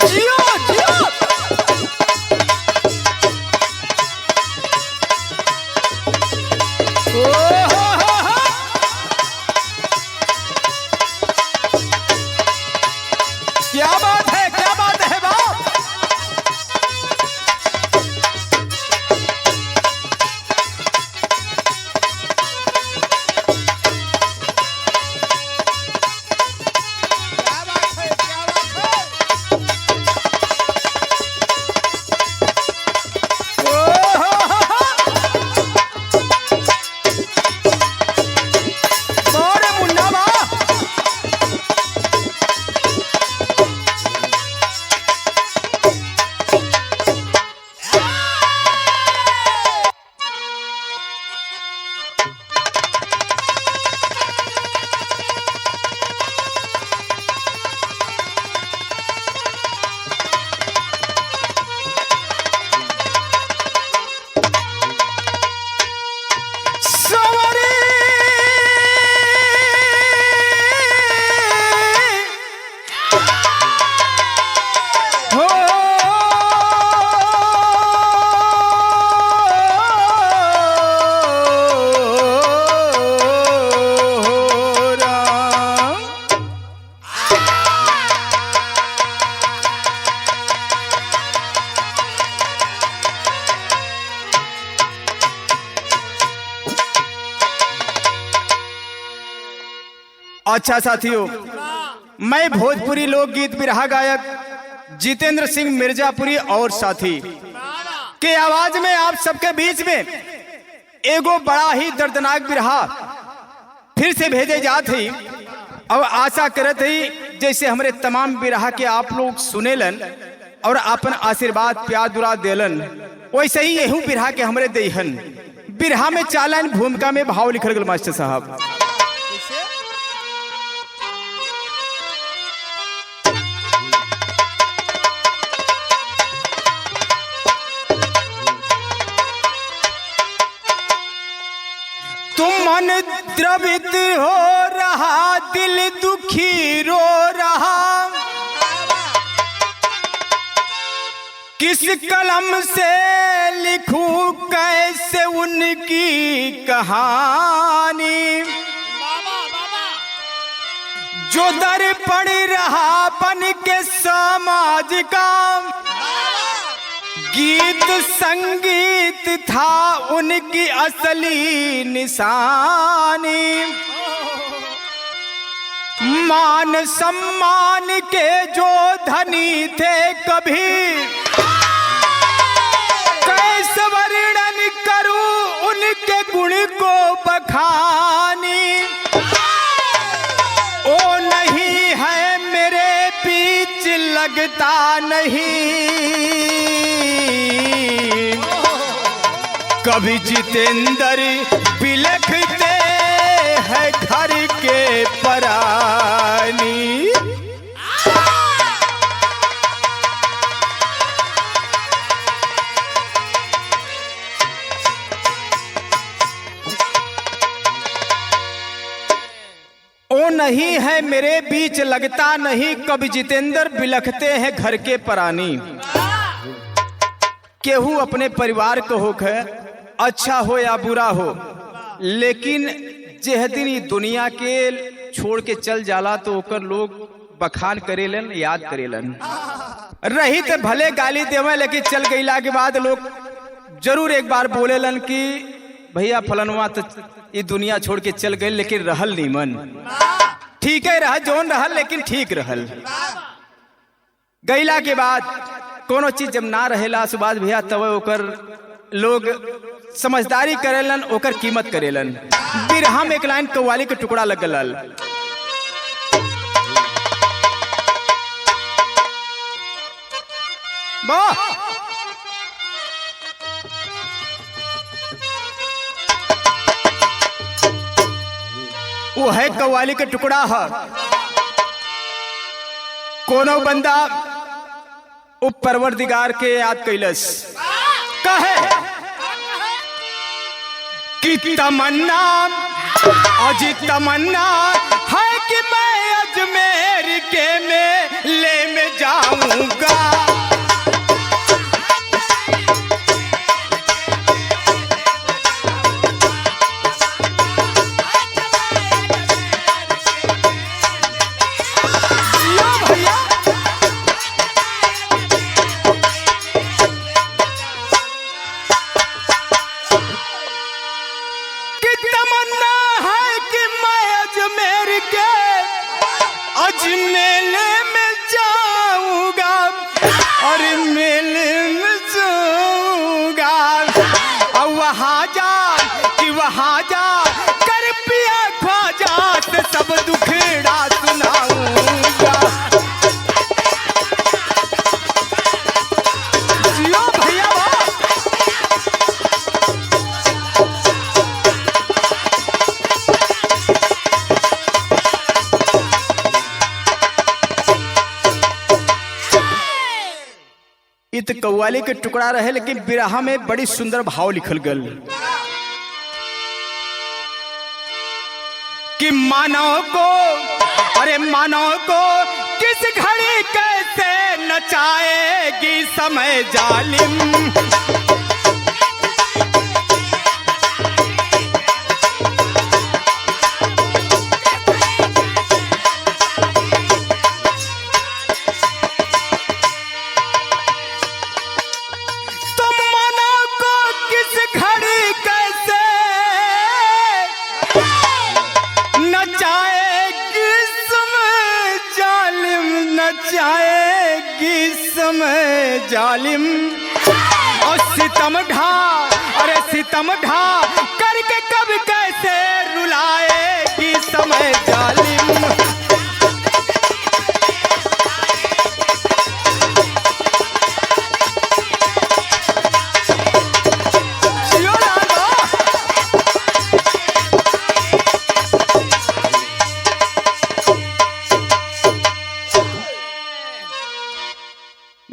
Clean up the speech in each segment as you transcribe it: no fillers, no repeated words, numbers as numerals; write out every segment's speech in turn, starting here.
जियो जियो। ओ हो। क्या बात है बाप। अच्छा साथियों, मैं भोजपुरी लोकगीत बिरहा गायक जितेंद्र सिंह मिर्जापुरी और साथी के आवाज में आप सबके बीच में एगो बड़ा ही दर्दनाक बिरहा फिर से भेजे जात ही और आशा करत ही जैसे हमारे तमाम बिरहा के आप लोग सुनेलन और अपन आशीर्वाद प्यार दुरा देलन, वैसे ही यही बिरहा के हमरे देहन। बिरहा में चालन भूमिका में भाव लिखल गल मास्टर साहब। तुम मन द्रवित हो रहा, दिल दुखी रो रहा, किस कलम से लिखूं कैसे उनकी कहानी, जो दर पड़ रहा बन के समाज का, गीत संगीत था उनकी असली निशानी, मान सम्मान के जो धनी थे कभी, कैसे वर्णन करूं उनके गुण को बखानी, ओ नहीं है मेरे बीच लगता नहीं, कभी जितेंद्र बिलखते हैं घर के परानी। ओ नहीं है मेरे बीच लगता नहीं, कभी जितेंद्र बिलखते हैं घर के परानी। केहू अपने परिवार को होके अच्छा हो या बुरा हो, लेकिन जेह दिन ई दुनिया के छोड़ के चल जाला तो ओकर लोग बखान करेलन, याद करेलन। रही तो भले गाली देवे, लेकिन चल गईला के बाद लोग जरूर एक बार बोलेलन कि भैया फलनवा तो ये दुनिया छोड़ के चल गए, लेकिन रहल नीमन। ठीक है रह जोन रहल, लेकिन ठीक रहल। गईला के बाद कोनो चीज जब ना रहेला सुभाष भैया, तब ओकर लोग समझदारी करेलन, ओकर कीमत करेलन। बिरहा में एक लाइन कव्वाली के टुकड़ा लगल, वाह वो है कव्वाली के टुकड़ा है। कोनो बंदा उप परवरदिगार के याद कैलस, कहे कि तमन्ना अजी तमन्ना है कि मैं अजमेर के मेले में जाऊं, सुनाऊंगा। मेले में जाऊंगा और मेले में जाऊंगा और वहाँ जा कर पिया ख्वाजा से सब दुखड़ा सुनाऊंगा। जियो भैया इत कव्वाली के टुकड़ा रहे, लेकिन बिरहा में बड़ी सुंदर भाव लिखल गल कि मानव को किस घड़ी कैसे नचाएगी समय जालिम। नचाएगी समय जालिम और सितम ढा करके कब कैसे रुलाएगी समय जालिम।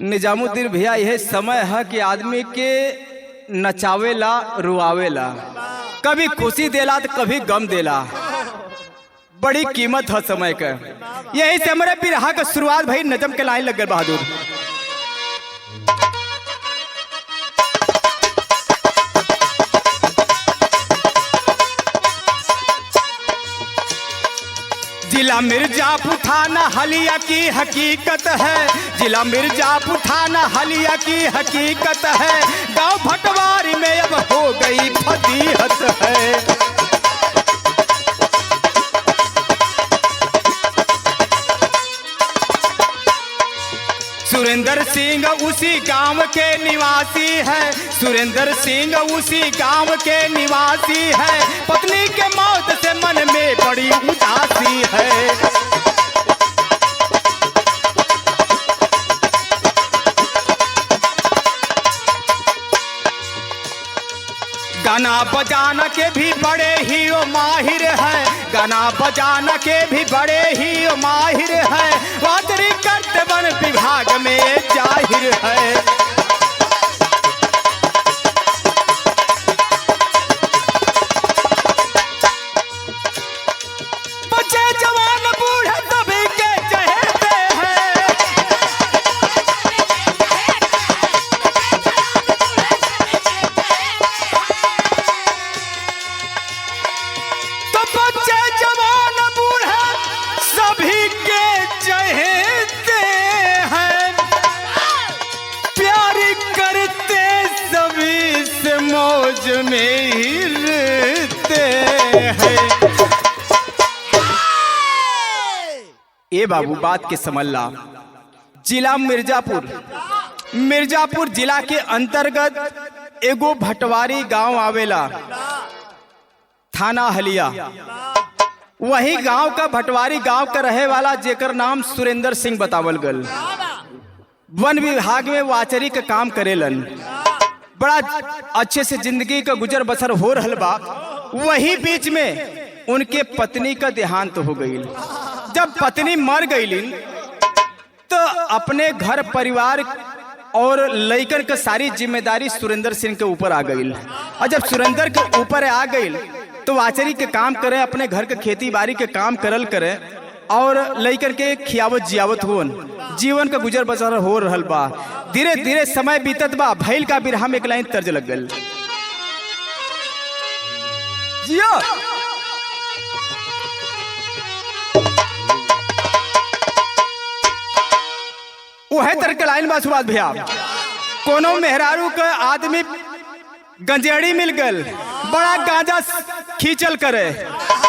निजामुद्दीन भैया, यह समय है कि आदमी के नचावेला रुआवेला, कभी खुशी देला तो कभी गम देला। बड़ी कीमत है समय का। यही से हमारे बिरहा का शुरुआत भाई नजम के लाइन लग गए बहादुर। जिला मिर्जापुर थाना हलिया की हकीकत है, जिला मिर्जापुर थाना हलिया की हकीकत है। गांव भटवारी में अब हो गई फजीहत है। सुरेंद्र सिंह उसी गांव के निवासी है, सुरेंद्र सिंह उसी गांव के निवासी है। पत्नी के मौत से मन में बड़ी उदासी है। गाना बजाना के भी बड़े ही वो माहिर है, गाना बजाना के भी बड़े ही वो माहिर है। वादरी करते वन विभाग में जाहिर है। बच्चे जवान बूढ़े सभी के चहेते हैं। तो बच्चे जवान बूढ़े सभी के चहेते हैं। प्यार करते सभी से मौज में ही रहते हैं। ए बाबू बात के समझला। जिला मिर्जापुर जिला के अंतर्गत एगो भटवारी गांव आवेला, थाना हलिया। वही गांव का भटवारी गांव का रहे वाला जेकर नाम सुरेंद्र सिंह बतावल गल। वन विभाग में वाचरी का काम करेलन। बड़ा अच्छे से जिंदगी का गुजर बसर हो रहल बा। वही बीच में उनके पत्नी का देहांत हो गई। जब पत्नी मर गई तो अपने घर परिवार और लइकन का सारी जिम्मेदारी सुरेंद्र सिंह के ऊपर आ गई। और जब सुरेंद्र के ऊपर आ गई तो वाचरी के काम करे, अपने घर के खेती बाड़ी के काम करल करे और लइकन के खियावत जियावत होन, जीवन का गुजर बसर हो रहल बा। धीरे धीरे समय बीतत बा, भैल का बिरहा में एक लाइन तर्ज लग गल। जिया वह तर के लाइन बा सुभाष भैया, कोनो मेहरारू का आदमी गंजेड़ी मिल गल, बड़ा गांजा खींचल करे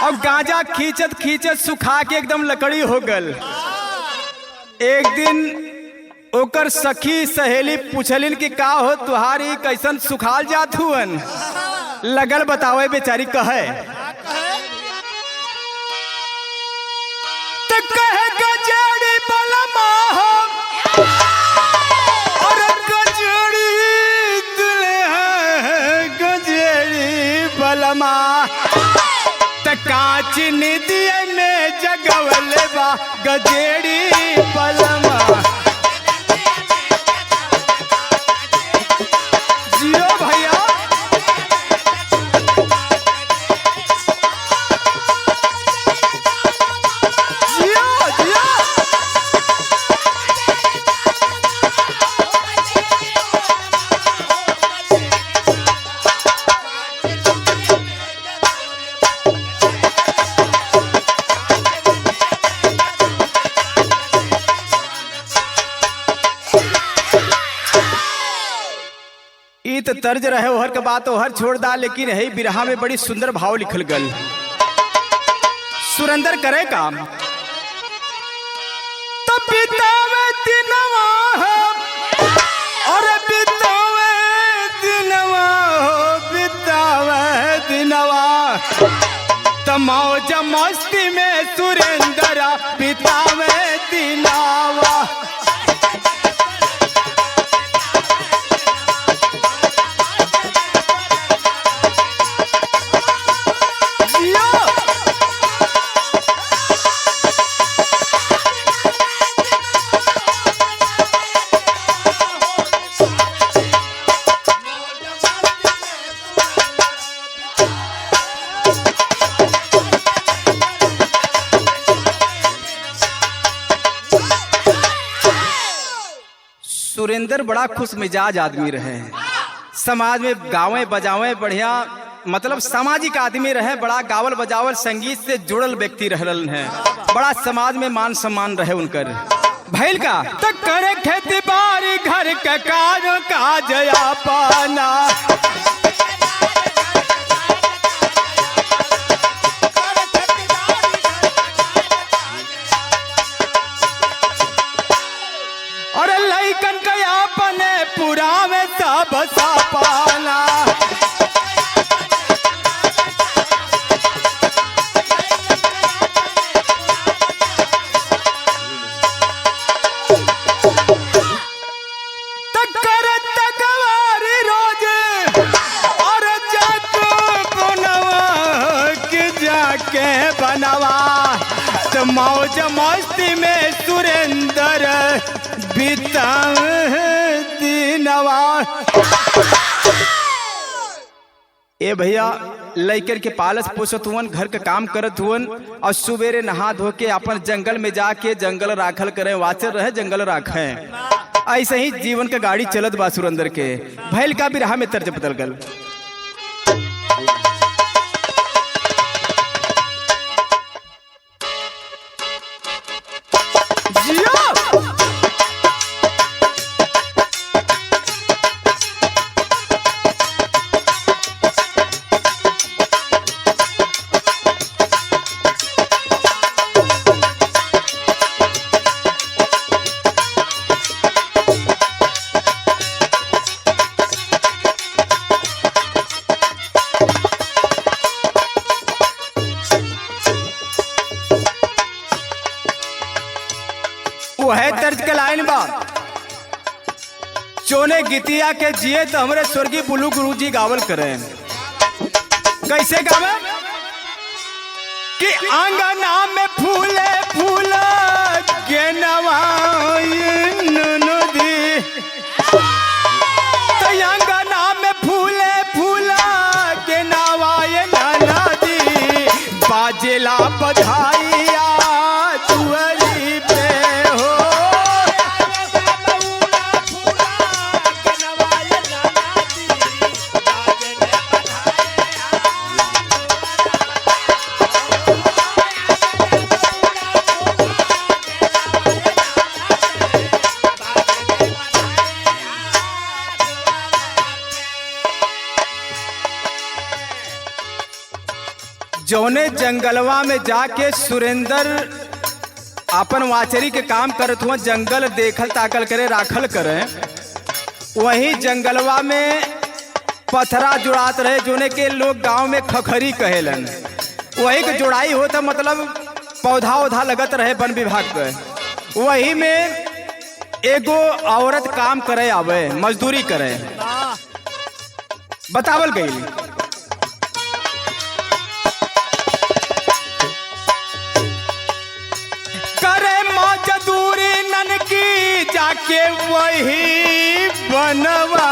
और गांजा खींचत खींचत सुखा के एकदम लकड़ी हो गल। एक दिन ओकर सखी सहेली पूछलिन कि का हो तुहारी कैसन सुखाल जात हुअन, लगल बतावे बेचारी कहे तो कहे गंजेड़ी बलमा हो और गंजेड़ी बलमा त कांच निदिये में जगवले बा गजेड़ी बलमा। जियो भैया जियो जियो तो तर्ज रहे ओहर के बात ओहर छोड़ दा, लेकिन है बिरहा में बड़ी सुंदर भाव लिखल गल। सुरेंद्र करे काम तो बितावे दिनवा और बितावे दिनवा हो बितावे दिनवा तो मौज मस्ती में सुरेंद्र बितावे दिनवा। सुरेंद्र बड़ा खुश मिजाज आदमी रहे, समाज में गावे बजावे बढ़िया, मतलब सामाजिक आदमी रहे, बड़ा गावल बजावल संगीत से जुड़ल व्यक्ति रहलन है, बड़ा समाज में मान सम्मान रहे उनकर। भैल का तो करे खेती बाड़ी घर के काज पाना और लइकन के अपने पूरा में सब सपाना। बनवा तो मौज मस्ती में सुरेंद्र बितावे दिनवा। ए भैया लइकन के पालस पोसत हुवन, घर के काम करत हुवन और सुबेरे नहा धो के अपन जंगल में जाके जंगल राखल करे, वाचर रहे जंगल राखे। ऐसे ही जीवन का गाड़ी चलत बा सुरेंद्र के। भैल का बिरहा में तर्ज बदल गल। वह तर्ज के लाइन बा, चोने गीतिया के जिए तो हमरे स्वर्गीय बुल्लू गुरु जी गावल करे। कैसे गावे कि आंगना में फूले फूल के नवाइन नदी, तो आंगना में फूले फूल के नवाइन नदी, बाजेला बधाइया जौने जंगलवा में जाके सुरेंद्र अपन वाचरी के काम करत हुआ, जंगल देखल ताकल करे राखल करे, वही जंगलवा में पथरा जुड़ात रहे जोने के लोग गांव में खखरी कहेलन। वही के जुड़ाई होता मतलब पौधा उधा लगत रहे वन विभाग के। वही में एगो औरत काम करे आवे, मजदूरी करे, बतावल गई। करे मजदूरी ननकी जाके वही बनवा,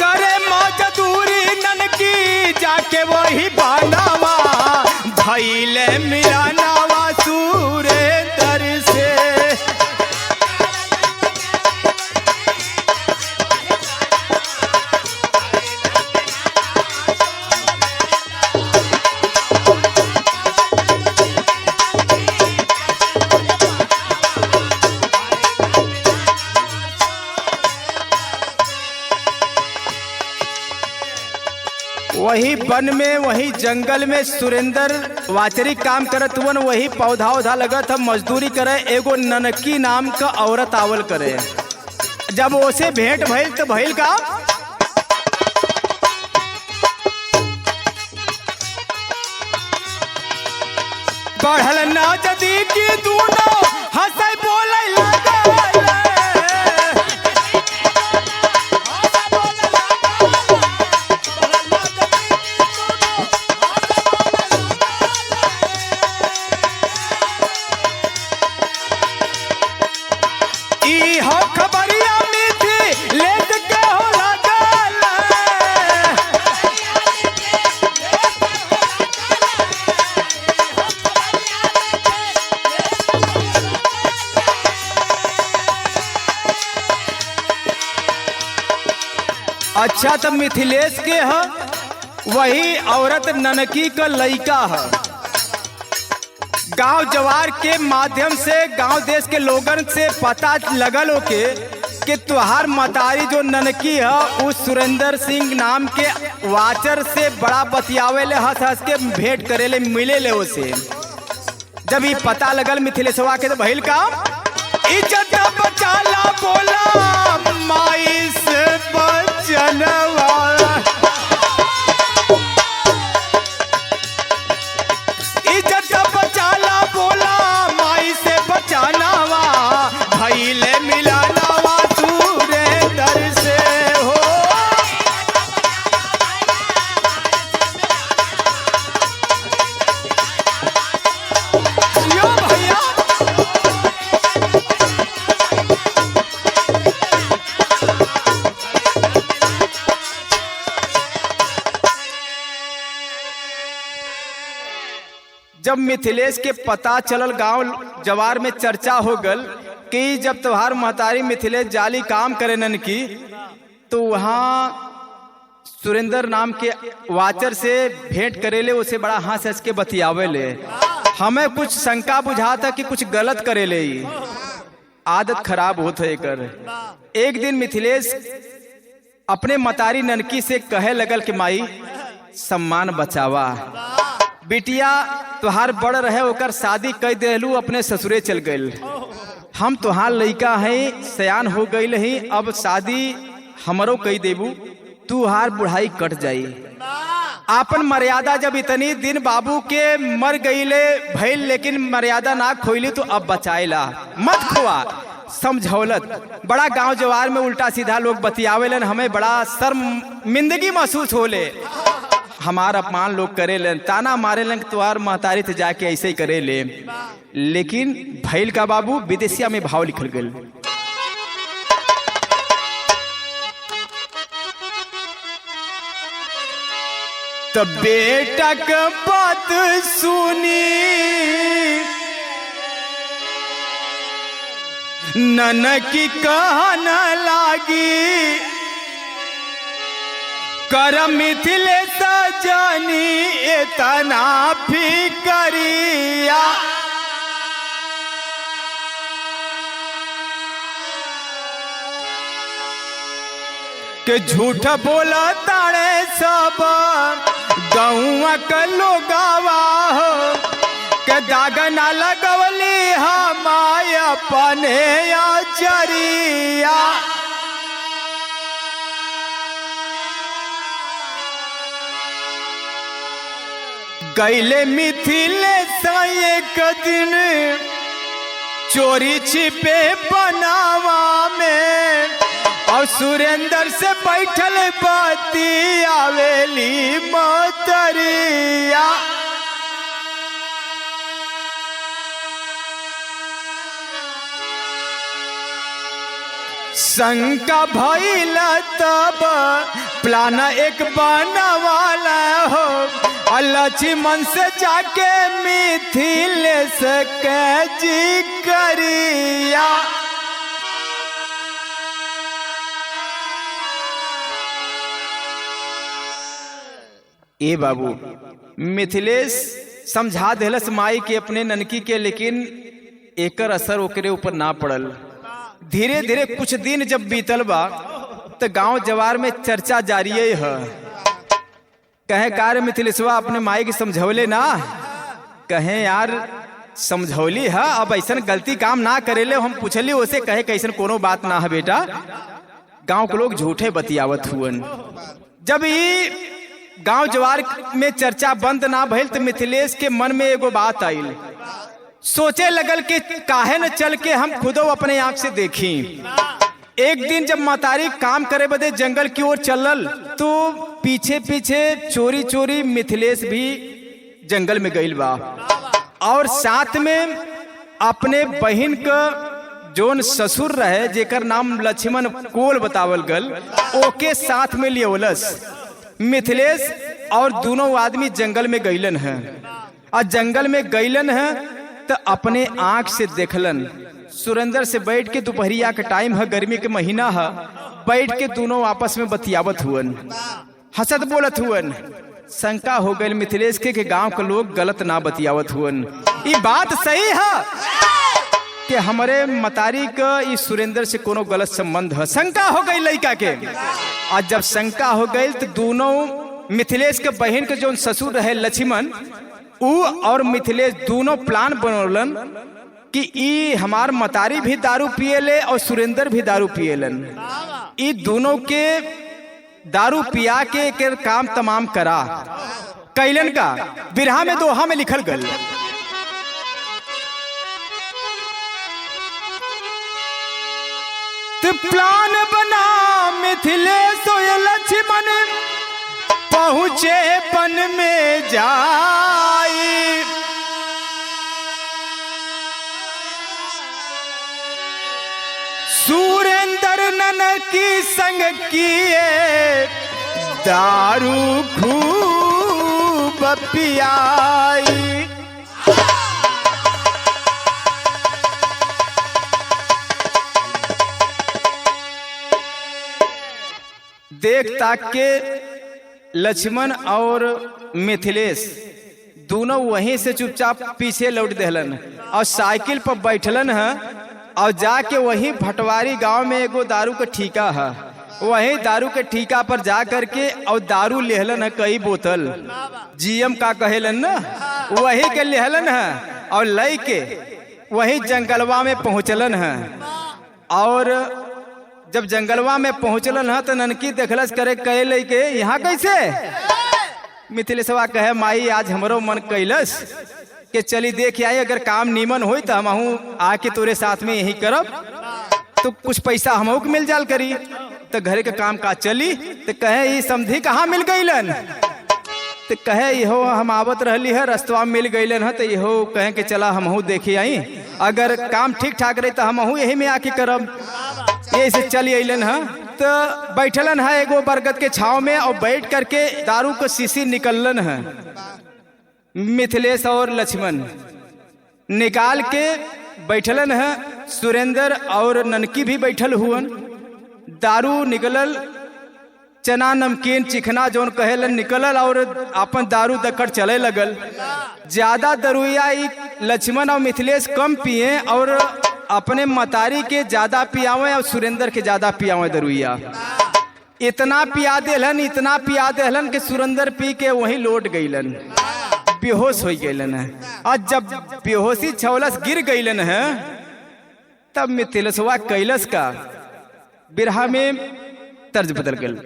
करे मजदूरी ननकी जाके वही बनवा, भइले मिलनवा सुरेंद्र से। वही वन में, वही जंगल में सुरेंद्र वाचरी काम करत हुवन, वही पौधा उधा लगत हम मजदूरी करे। एगो ननकी नाम का औरत आवल करे। जब ओसे भेंट भइल तो भइल का, बढ़ल नजदीकी दूनो हंसै बोलै लगल। अच्छा तो मिथिलेश के है, वही औरत ननकी का लइका है। गांव जवार के माध्यम से गांव देश के लोगन से पता लगल होके कि तुहार मतारी जो ननकी है उस सुरेंद्र सिंह नाम के वाचर से बड़ा बतियावे ले, हंस हंस के भेंट करे ले, मिले ले उसे। जब ये पता लगल मिथिलेशवा के तो भइल का, इज्जत बचाला बोला माई से बचनवा, इज्जत बचाला बोला माई से बचानावा, भइले मिलानावा सुरेंद्र से हो। यो भैया जब मिथिलेश के पता चलल, गांव जवार में चर्चा हो गल कि जब तुम्हार महतारी मिथिलेश जाली काम करे ननकी, तो वहाँ सुरेंद्र नाम के वाचर से भेंट करेले, उसे बड़ा हंस हंस के बतियावे ले। हमें कुछ शंका बुझा था कि कुछ गलत करेले, आदत खराब होता है कर। एक दिन मिथिलेश अपने मतारी ननकी से कहे लगल कि माई सम्मान बचावा, बिटिया तुहार बड़ रहे ओकर शादी कई देलू, अपने ससुरे चल गइल। हम तुहार लइका है, सयान हो गइल ही, अब शादी हमरो कई देबू, तुहार बुढ़ाई कट जाई। आपन मर्यादा जब इतनी दिन बाबू के मर गईले भइल, लेकिन मर्यादा ना खोइली, तो अब बचाएला मत खोआ समझौलत। बड़ा गांव जवार में उल्टा सीधा लोग बतियावेलन, हमें बड़ा शर्मिंदगी महसूस होले, हमार अपमान लोग करे लेन, ताना मारे लेन, तुहार महतारी से जाके ऐसे ही करे ले। लेकिन भइल का बाबू, विदेशिया में भाव लिखल गल, तो बेटा का बात सुनी ननकी कहना लागी, कर मिथिलेश जानी इतना फिकरिया, के झूठ बोला ताड़े सब गौआ के लोगावा हो के दाग ना लगवली हम अपने आचरिया। गैले मिथिलेश एक दिन चोरी छिपे बनावा में और सुरेंद्र से बैठल बाती आवेली मतरिया। शंका भइल तब प्लान एक बनवाला हो लक्ष्मण से जाके मिथिलेश के जिक्रिया। ए बाबू मिथिलेश समझा देलस माई के अपने ननकी के, लेकिन एकर असर ओकरे ऊपर ना पड़ल। धीरे धीरे कुछ दिन जब बीतल बा तो गांव जवार में चर्चा जारी है। कहे कार्य मिथिलेशवा अपने माई के समझौले ना, कहे यार समझौली है, अब ऐसा गलती काम ना करेले। हम पूछली उसे, कहे कैसन कोनो बात ना है बेटा, गांव के लोग झूठे बतियावत हुअन। जब ये गांव जवार में चर्चा बंद ना भइल तो मिथिलेश के मन में एगो बात आइल। सोचे लगल कि काहे न चल के हम खुदो अपने आंख से देखी। एक दिन जब मतारी काम करे बदे जंगल की ओर चलल तो पीछे पीछे चोरी चोरी मिथिलेश भी जंगल में गइल बा और साथ में अपने बहन का जोन ससुर रहे जेकर नाम लक्ष्मण कोल बतावल गल ओके साथ में लियोलस। मिथिलेश और दोनों आदमी जंगल में गइलन है और जंगल में गइलन है तो अपने आंख से देखलन। सुरेंद्र से बैठ के दोपहरिया का टाइम है, गर्मी के महीना है, बैठ के दोनों आपस में बतियावत हुअन, हंसत बोलत हुअन। शंका हो गई मिथिलेश के गांव के लोग गलत ना बतियावत हुअन। ये बात सही है कि हमारे मतारी का इस सुरेंद्र से कोनो गलत संबंध है। शंका हो गई लड़का के। आज जब शंका हो गई तो दोनों मिथिलेश के बहन के जो ससुर रहे लक्ष्मण ऊ और मिथिलेश दोनों प्लान बनौलन कि ई हमार मतारी भी दारू पिएले और सुरेंद्र भी दारू पिएलन। ई दोनों के दारू पिया के काम तमाम करा कैलन का बिरहा में दोहा में लिखल गल। तो प्लान बना मिथिलेश लक्ष्मण पहुंचे वन में जाई। सुरेंद्र ननकी संग किए दारू खूब पियाई। देख ताक के लक्ष्मण और मिथिलेश दोनों वहीं से चुपचाप पीछे लौट देहलन और साइकिल पर बैठलन है और जाके वहीं भटवारी गांव में एगो दारू का ठीका है, वहीं दारू के ठीका पर जा करके और दारू लेहलन है कई बोतल, जीएम का कहेलन ना, वही के लेहलन है और लई के वहीं जंगलवा में पहुंचलन है। और जब जंगलवा में पहुंचलन है तो ननकी देखलस करे कहे लई के यहाँ कैसे। मिथिलेशवा कहे माई आज हमरो मन कैलस के चली देख आई, अगर काम नीमन होई तो हमहू आके तोरे साथ में यही करब तो कुछ पैसा हमहू के मिल जाल करी। तो घरे के काम काज चली तो कहे ये समझी कहाँ मिल गईलन। तो कहे इहो हम आवत रहली है रस्तवा में मिल गईलन है तो इहो कहे के चला हमहू देखे आई, अगर काम ठीक ठाक रही तो हमहू यही में आके करब। यही से चली अलन है तो बैठलन है एगो बरगद के छाव में और बैठ करके दारू का शीशी निकलन है। मिथिलेश और लक्ष्मण निकाल के बैठलन है, सुरेंद्र और ननकी भी बैठल हुअन। दारू निकलल, चना नमकीन चिकना जोन कहेलन निकलल और अपन दारू दकड़ चले लगल। ज्यादा दरुइया लक्ष्मण और मिथिलेश कम पिए और अपने मतारी के ज्यादा पियावे और सुरेंद्र के ज्यादा पियावे दरुइया। इतना पिया देहलन कि सुरेंद्र पी के वहीं लौट गईलन, बेहोश हो गईलन है। और जब बेहोशी छवलस गिर गईलन है तब मिथिलेशवा कैलस का बिरहा में तर्ज बदल गल।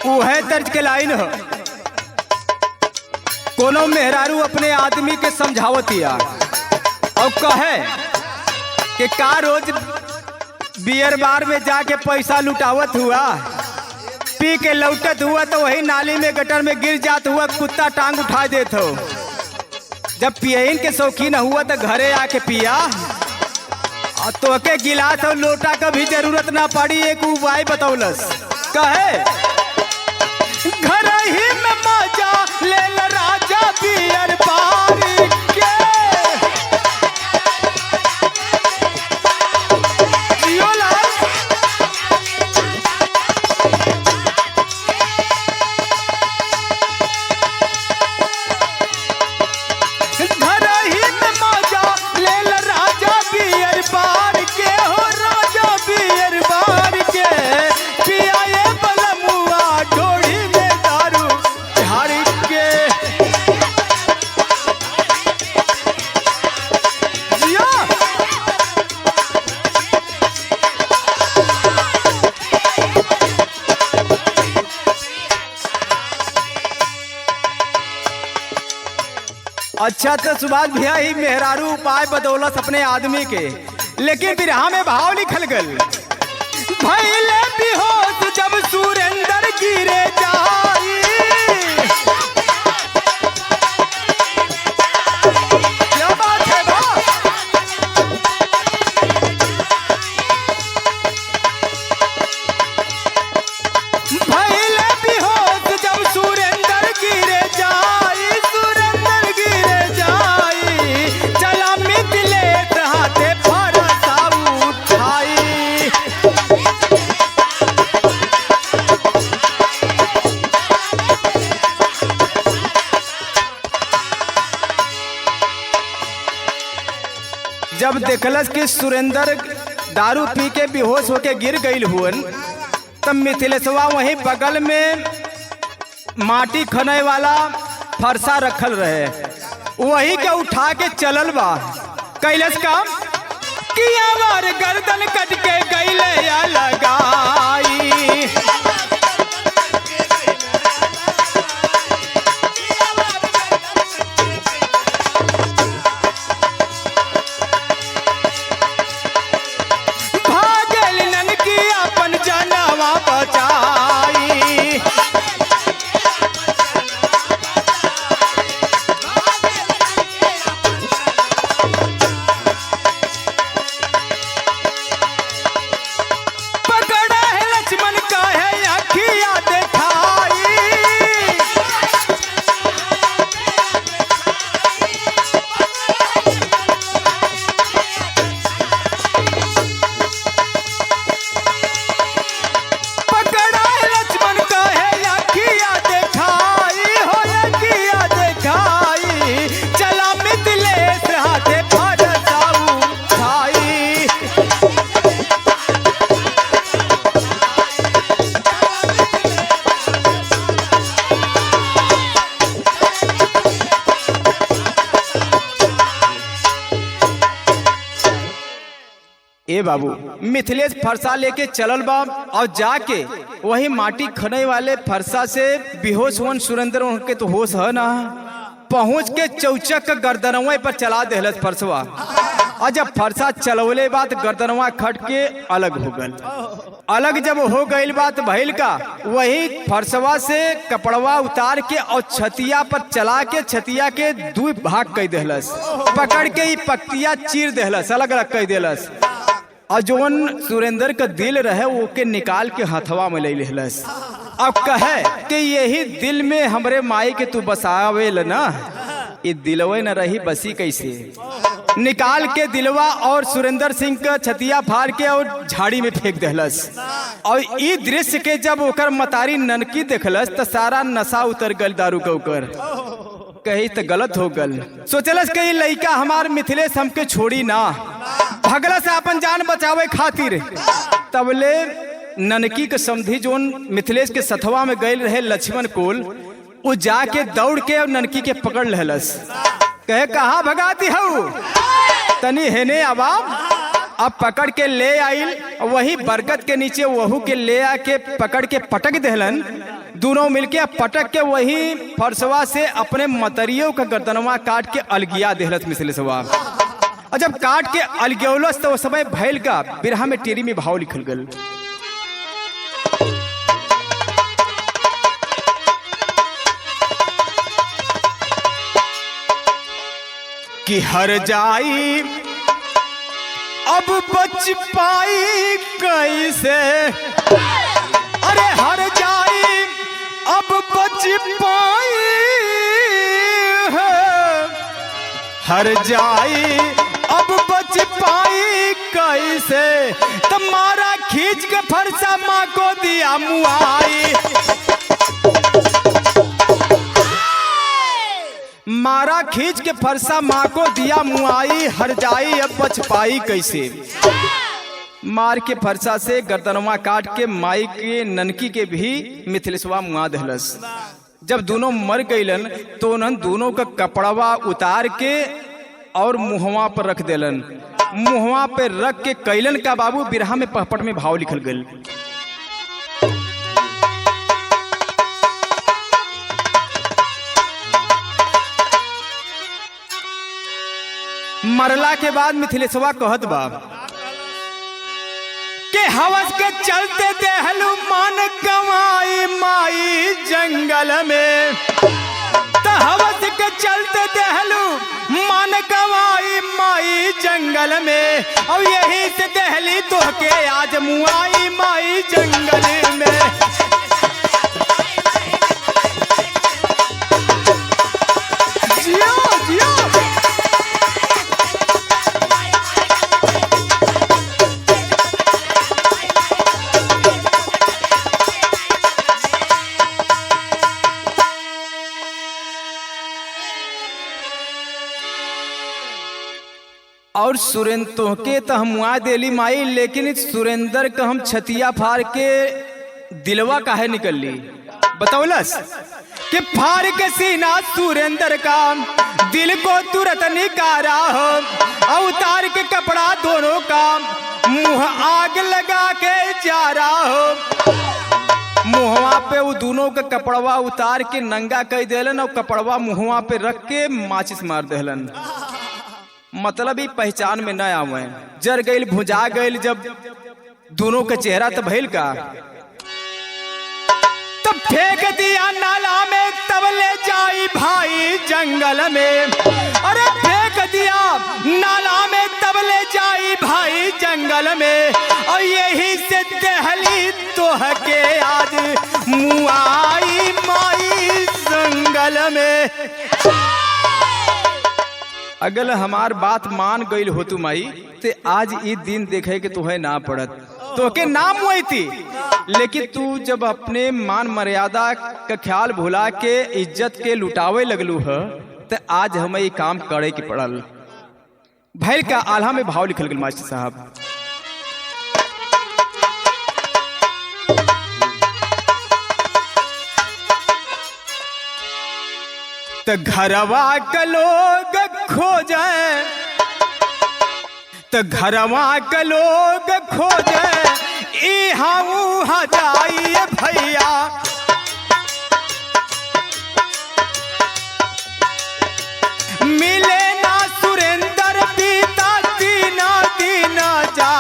वह तर्ज के लाइन हो, कोनो मेहरारू अपने आदमी के समझावतिया और कहे कि का रोज बियर बार में जाके पैसा लुटावत हुआ, पी के लौटत हुआ तो वही नाली में गटर में गिर जात हुआ, कुत्ता टांग उठा देत हो। जब पियन के शौकीन हुआ तो घरे आके पिया और तो के गिलास और लोटा का भी जरूरत ना पड़ी। एक उपाय बतौलस, कहे घर ही में मजा ले ल राजा बियर बारी के। घर ही में मजा ले ल राजा बियर बार के हो, राजा बियर बार के पिया ये बलमुआ ढोड़ी में दारू झाड़ी के। जिया अच्छा तो सुभाष भैया ही मेहरारू उपाय बदौलत अपने आदमी के, लेकिन बिरहा में भाव लिखल गल, भइले बेहोश जब सुरेंद्र गिरे जाई। क्या बात है बा? भइले बेहोश जब सुरेंद्र गिरे जाई, सुरेंद्र गिरे जाई, चला मिथिलेश हाथे फरसा उठाई। जब देखलस कि सुरेंद्र दारू पी के बेहोश होके गिर गईल हुअन, तब मिथिलेशवा वहीं बगल में माटी खने वाला फरसा रखल रहे, वही के उठा के चलल बा। कैलस काम कि हमार गर्दन कट के गईले या लगाई। भागल ननकी अपन जनवा बचाई। पकड़ा है लक्ष्मण का है अखिया दिखाई। पकड़ा है लक्ष्मण का है अखिया दिखाई, हो अखिया दिखाई, चला मिथिलेश हाथे फरसा उठाई। ए बाबू, मिथिलेश फरसा लेके चलल बा और जाके वही माटी खने वाले फरसा से बेहोश हुन सुरेंद्र, उनके तो होश है ना, पहुंच के चौचक गर्दनवा पर चला देहलस फरसवा। और जब फरसा चलवले बात गर्दनवा खट के अलग हो गल। अलग जब हो गई बात भइल का, वही फरसवा से कपड़वा उतार के और छतिया पर चला के छतिया के दू भाग कई देहलस, पकड़ के ही पक्तिया चीर देहलस, अलग अलग कई देहलस। और जोन सुरेंद्र का दिल रहे वो के निकाल के हथवा में ले लेहलस। अब कहे कि यही दिल में हमरे माई के तू बसावेल ना, ये दिलवे न रही बसी कैसे। निकाल के दिलवा और सुरेंद्र सिंह का छतिया फाड़ के और झाड़ी में फेंक दहलस। और ई दृश्य के जब ओकर मतारी ननकी देखलस तो सारा नशा उतर गल दारू के ऊपर। कही तो गलत हो गल, सोचलस कि लड़का हमार मिथिलेश हमके छोड़ी ना, भगला से अपन जान बचावे खातिर। तबले ननकी के समधी जोन मिथिलेश के सथवा में गए रहे लक्ष्मण कोल, वो जाके दौड़ के और ननकी के पकड़ लहलस। कहे कहाँ भगाती हूँ, तनी हेने अबाब। अब पकड़ के ले आइल, वही बरगद के नीचे वहू के ले आके पकड़ के पटक दहलन। दोनों मिलके पटक के वही फरसवा से अपने मतरियों का गर्दनवा काट के अलगिया देहलत मिथिलेशवा। और जब काट के अलगियोलस तो समय भैल का बिरहा में टेरी में भाव लिखल गल कि हर जाई अब बच पाई कैसे, अरे हर जाई अब बच पाई है, हर जाई अब बच पाई कैसे, तुम्हारा खींच के फरसा माँ को दिया मुआई। मारा खींच के फरसा माँ को दिया मुआई, हर जाई अब बच पाई कैसे। मार के फरसा से गर्दनवा काट के माई के ननकी के भी मिथिलेशवा मुआ दहलस। जब दोनों मर गईलन तो उन्होंने दोनों का कपड़वा उतार के और मुहवा पर रख देलन। मुहवा पे रख के कैलन का बाबू बिरहा में पहपट में भाव लिखल गल। मरला के बाद मिथिलेशवा कहत बा के हवस के चलते देहलू मान गवाई माई जंगल में, तो हवस के चलते देहलू मान गवाई माई जंगल में, और यही से देहली तो के आज मुआई माई जंगल में। जियो जियो और सुरेंद्र तोहके तो हम मुआ देली माई, लेकिन सुरेंद्र का हम छतिया फाड़ के दिलवा काहे निकल ली। बतौलस कि फाड़ के सीना सुरेंद्र का दिल को तुरंत निकारा हो, और उतार के कपड़ा दोनों का मुंह आग लगा के जा रहा हो। मुहवा पे वो दोनों का कपड़वा उतार के नंगा कर देलन और कपड़वा मुहवा पे रख के माचिस मार देलन। मतलब ही पहचान में न आवे, जर गईल भुजा गईल। जब दोनों का चेहरा तो भइल का, तब फेंक दिया नाला में, तब ले जाई भाई जंगल में। अरे फेंक दिया नाला में, तब ले जाई भाई जंगल में, और यही से दहली तो के आज मुआई माई जंगल में। अगर हमार बात मान गईल हो तू माई, ते आज ई दिन देखे के तुहे ना पड़त, तो के नाम हुई थी। लेकिन तू जब अपने मान मर्यादा का ख्याल भुला के इज्जत के लुटावे लगलू है, तो आज हमें ये काम करे के पड़ल। भैल का आल्हा में भाव लिखल गल मास्टर साहब। तो घरवा के लोग खोजे, तो घरवा के लोग खोजे, इहाँ उहाँ जाइए भैया। मिले ना सुरेंद्र बीता दीना दीना जा।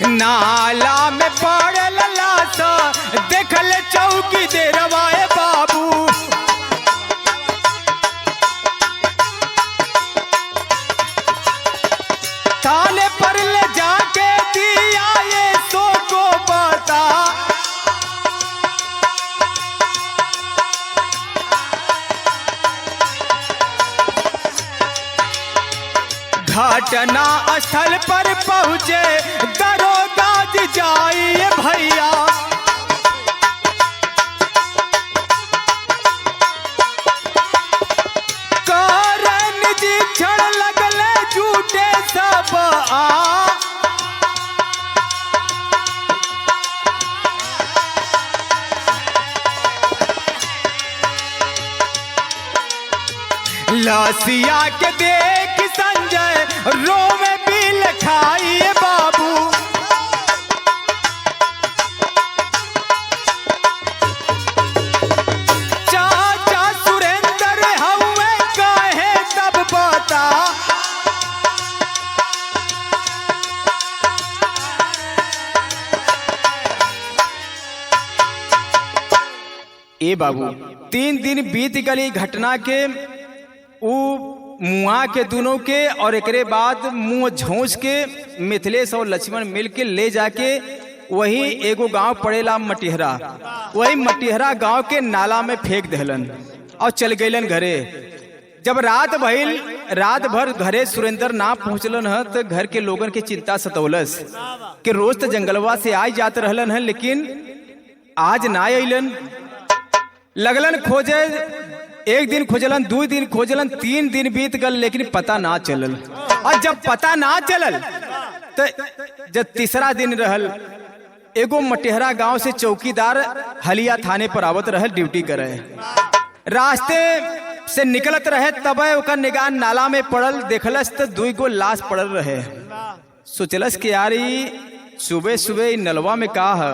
नाला में पड़ल लाश देखल चौकी देरवाए बाबू। थाने पर ले जाके दिया ये सो को बता। घटना स्थल पर पहुंचे दरोगा जी जाइए भैया। कारण जी क्षण लगले झूठे सब आ। लासिया के देख संजय रोवे बिल खाइए बाबू। चाचा सुरेंद्र हुए कहे तब बता। ए बाबू 3 दिन बीत गई घटना के। मुआ के दोनों के और एकरे बाद मुंह झोंस के मिथिलेश और लक्ष्मण मिल के ले जाके वही एगो गांव पड़ेला मटिहरा, वही मटिहरा गांव के नाला में फेंक दहलन और चल गईलन घरे। जब रात भइल, रात भर घरे सुरेंद्र ना पहुंचलन है तो घर के लोगन के चिंता सतौलस कि रोज तो जंगलवा से आ जात रहलन है, लेकिन आज ना अइलन। लगलन खोजे, 1 दिन खोजलन, 2 दिन खोजलन, 3 दिन बीत गल, लेकिन पता ना चलल। और जब पता ना चलल तो जब तीसरा दिन रहल, एगो मटिहरा गांव से चौकीदार हलिया थाने पर आवत रहल ड्यूटी करे। रास्ते से निकलत रहे तब ओकर निगाह नाला में पड़ल, देखलस तो 2 गो लाश पड़ल रहे। सोचलस कि यार सुबह सुबह नलवा में का है।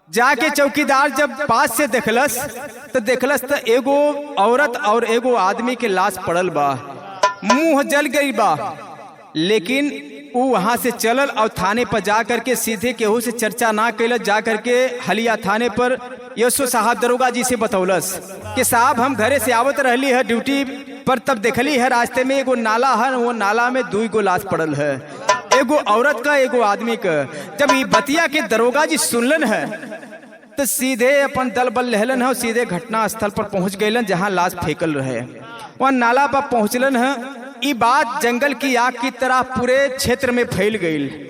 जाके चौकीदार जब पास से देखलस तो एगो औरत और एगो आदमी के लाश पड़ल बा, मुंह जल गई बा। लेकिन वो वहां से चलल और थाने पर जा करके सीधे केहू से चर्चा ना कैल, जा करके हलिया थाने पर यशो साहब दरोगा जी से बतौलस कि साहब हम घरे से आवत रहली है ड्यूटी पर, तब देखली है रास्ते में एगो नाला है, वो नाला में 2 गो लाश पड़ल है, एगो औरत का एगो आदमी का। जब ये बतिया के दरोगा जी सुनलन है तो सीधे अपन दल बल लहलन है और सीधे घटना स्थल पर पहुंच गए जहां लाश फेंकल रहे। वहां नाला पर पहुंचलन है। ये बात जंगल की आग की तरह पूरे क्षेत्र में फैल गई।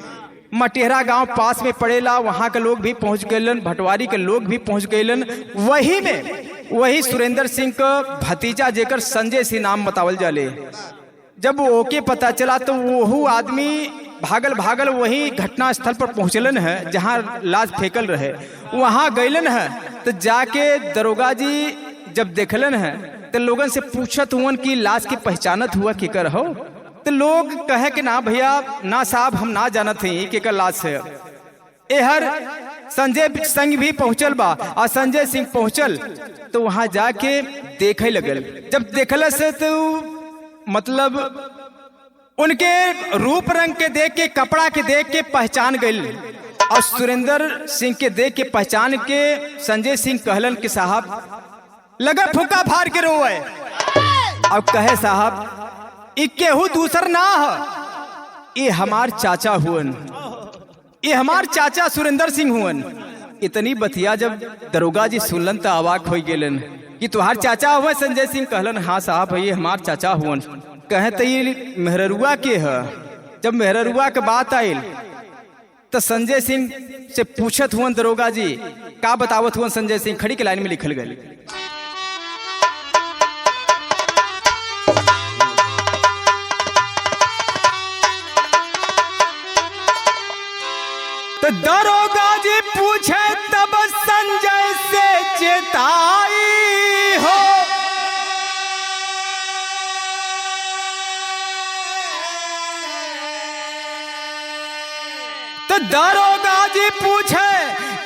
मटिहरा गांव पास में पड़ेला, वहां के लोग भी पहुंच गए, भटवारी के लोग भी पहुंच गए। वही सुरेंद्र सिंह का भतीजा जेकर संजय सिंह नाम बतावल जाले, जब ओके पता चला तो वह आदमी भागल वही घटना स्थल पर पहुंचलन है जहां लाश फेंकल रहे। वहां गईलन है तो जाके दरोगा जी जब देखलन है तो लोगन से पूछत हुआ कि लाश की पहचानत हुआ केकर हो। तो लोग कहे कि ना भैया ना साहब हम ना जानत हैं केकर लाश है। एहर संजय सिंह भी पहुंचल बा और संजय सिंह पहुंचल तो वहां जाके देखे लगल। जब देखल से तो मतलब उनके रूप रंग के देख के, कपड़ा के देख के पहचान गई। और सुरेंद्र सिंह के देख के पहचान के संजय सिंह कहलन कि साहब लगा फूका फाड़ के रोए। अब कहे साहब ये केहू दूसर ना है, ये हमार चाचा हुअन, ये हमार चाचा सुरेंद्र सिंह हुअन। इतनी बतिया जब दरोगा जी सुनलन तो अवाक हो गेलन कि तुहार चाचा हुआ संजय सिंह। कहलन हाँ साहब ये हमार चाचा हुअन। कहे तो ये मेहरुआ के है। जब मेहरुआ के बात आयल तो संजय सिंह से पूछत हुआ दरोगा जी का बतावत हुआ संजय सिंह। खड़ी के लाइन में लिखल गई। तो दरोगा जी पूछे तब संजय से चेताई हो। तो दरोगा जी पूछे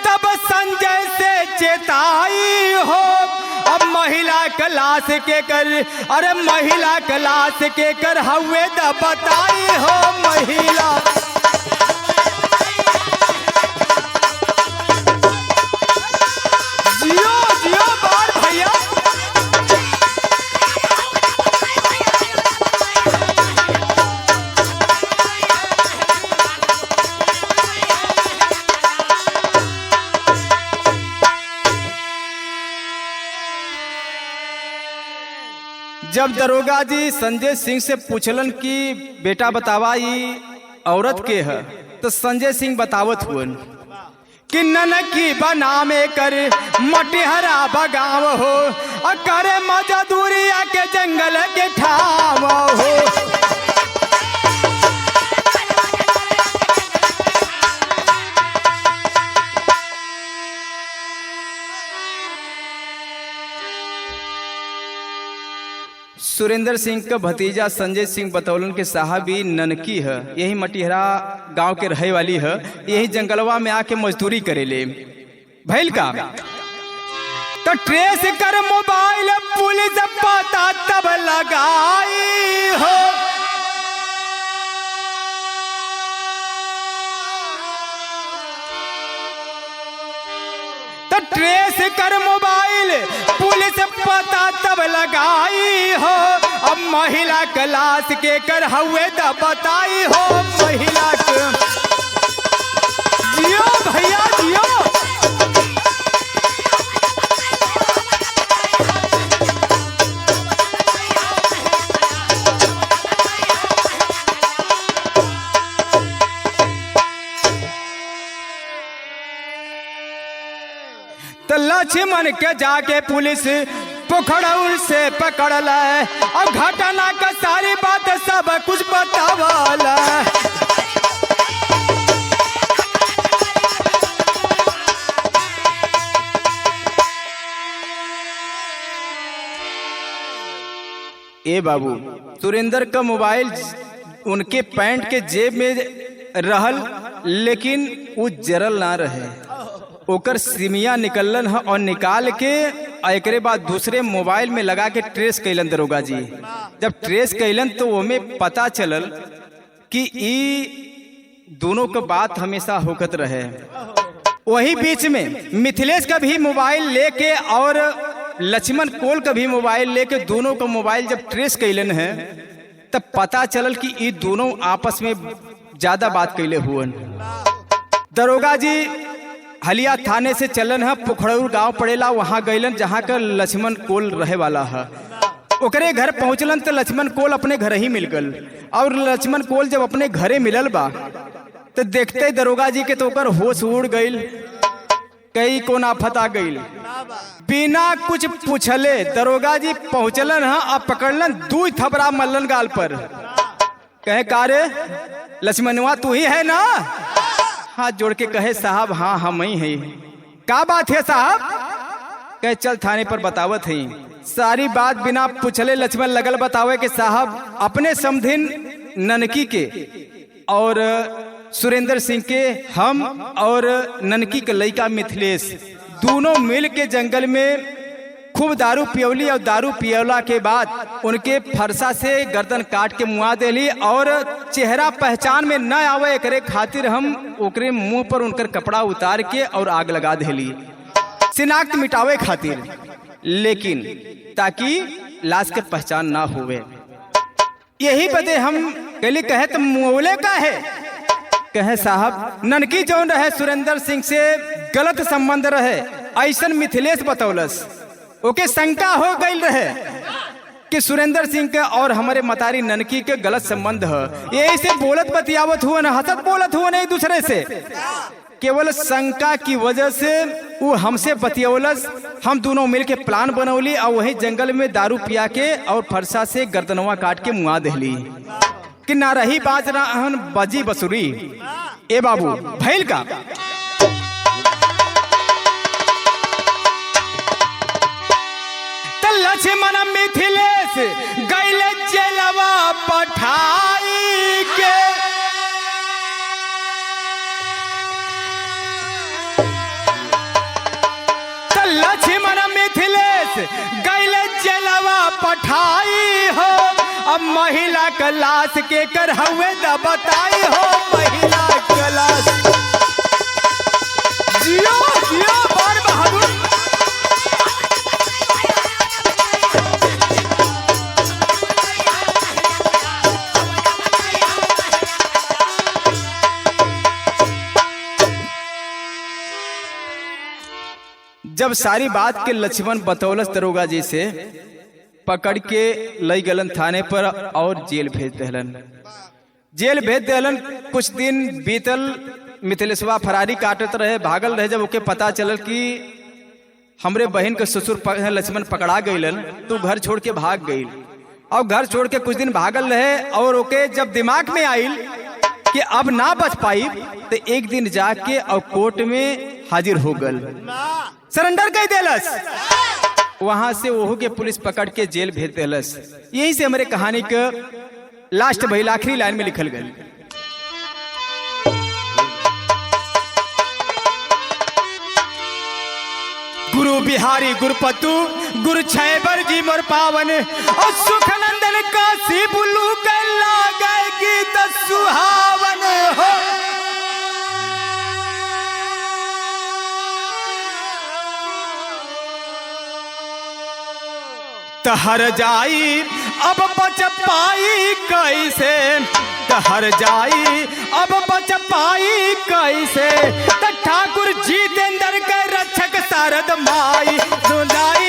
तब संजय से चेताई हो। अब महिला क्लास के कर, अरे महिला क्लास के कर हुए द बताई हो। महिला जब दरोगा जी संजय सिंह से पूछलन कि बेटा बतावा ये औरत के है, तो संजय सिंह बतावत हुन कि ननकी बनामे कर मटिहरा बगाव हो और करे मजदूरिया के जंगल के ठाव हो। सुरेंद्र सिंह का भतीजा संजय सिंह बतौलन के साहबी ननकी है, यही मटिहरा गांव के रहे वाली है, यही जंगलवा में आके मजदूरी करेले। भैल का तो ट्रेस कर मोबाइल पुलिस पता तब लगाई हो। तो ट्रेस कर मोबाइल पुलिस पता तब लगाई हो। अब महिला क्लास के कर हुए द बताई हो। महिला जियो भैया जियो। तो लक्ष्मण के जाके पुलिस पोखरौल से पकड़ लाए और घटना का सारी बात सब कुछ बतावाला। ए बाबू, सुरेंद्र का मोबाइल उनके पैंट के जेब में रहल, लेकिन वो जरल ना रहे। ओकर सिमिया निकलन है और निकाल के एकरे बाद दूसरे मोबाइल में लगा के ट्रेस कैलन दरोगा जी। जब ट्रेस कैलन तो वो में पता चलल कि ई दोनों का बात हमेशा होकत रहे। वही बीच में मिथिलेश का भी मोबाइल लेके और लक्ष्मण कोल का भी मोबाइल लेके दोनों का मोबाइल जब ट्रेस कैलन है तब पता चलल कि ई दोनों आपस में ज्यादा बात कैले हुए। दरोगा जी हलिया थाने से चलन है, पोखरौल गांव पड़ेला, वहां गईलन जहां का लक्ष्मण कोल रहे वाला है। ओकरे घर पहुंचलन तो लक्ष्मण कोल अपने घर ही मिल गल। और लक्ष्मण कोल जब अपने घरे मिलल बा तो देखते दरोगा जी के तो ओकर होश उड़ गईल, कई कोन आफत आ गईल। बिना कुछ पूछले दरोगा जी पहुंचलन है और पकड़लन, 2 थपड़ा मल्लन गाल पर। कहे कारे लक्ष्मणवा तू ही है ना? हाथ जोड़ के कहे साहब हाँ हम ही हैं। क्या बात है साहब? कहे चल थाने पर बतावत है। सारी बात बिना पूछले लक्ष्मण लगल बतावे कि साहब अपने समधिन ननकी के और सुरेंद्र सिंह के हम और ननकी के लड़का मिथिलेश दोनों मिल के जंगल में खूब दारू पियौली और दारू पियौला के बाद उनके फरसा से गर्दन काट के मुआ देली और चेहरा पहचान में न आवे करे खातिर हम ओकरे मुंह पर उनकर कपड़ा उतार के और आग लगा देली शिनाख्त मिटावे खातिर, लेकिन ताकि लाश के पहचान ना होवे। यही बदे हम कली कहे तो मोले का है। कहे साहब ननकी जौन रहे सुरेंद्र सिंह से गलत संबंध रहे, ऐसन मिथिलेश बतौलस। ओके शंका हो गई रहे कि सुरेंद्र सिंह के और हमारे मतारी ननकी के गलत संबंध है। यही से बोलत बतियावत हुआ न हंसत बोलत हुआ एक दूसरे से। केवल शंका की वजह से वो हमसे बतियौलस। हम दोनों मिलके प्लान बनौली और वही जंगल में दारू पिया के और फरसा से गर्दनवा काट के मुआ देली कि ना रही बाज रहन बजी बसुरी। ए बाबू भैल का लक्ष्मण मिथिलेश गैले जेलवा पठाई के। लक्ष्मण मिथिलेश गैले जेलवा पठाई हो। अब महिला क्लास के कर हुए द बताई हो। महिला क्लास जियो जियो बार बहादुर। जब सारी बात के लक्ष्मण बतौलस दरोगा जी से पकड़ के लई गलन थाने पर और जेल भेज देलन। जेल भेज देलन। कुछ दिन बीतल, मिथिलेशवा फरारी काटत रहे, भागल रहे। जब ओके पता चलल कि हमरे बहन के ससुर लक्ष्मण पकड़ा गईलन, तो घर छोड़ के भाग गई। और घर छोड़ के कुछ दिन भागल रहे और ओके जब दिमाग में आइल कि अब ना बच पाई, तो एक दिन जाके और कोर्ट में हाजिर हो गल, सरेंडर कर देलस। वहां से ओहू के पुलिस पकड़ के जेल भेज देलस। यही से हमारे कहानी के लास्ट भइल, आखिरी लाइन में लिखल गई। गुरु बिहारी गुरुपतु गुरु छैबर जी मोर पावन, और सुखनंदन काशी बुल्लू के लागे गीत सुहावन हो। तहर जाई अब बच पाई कैसे, तहर जाई अब बच पाई कैसे, ठाकुर जितेंद्र के रक्षक शारद माई सुनाई।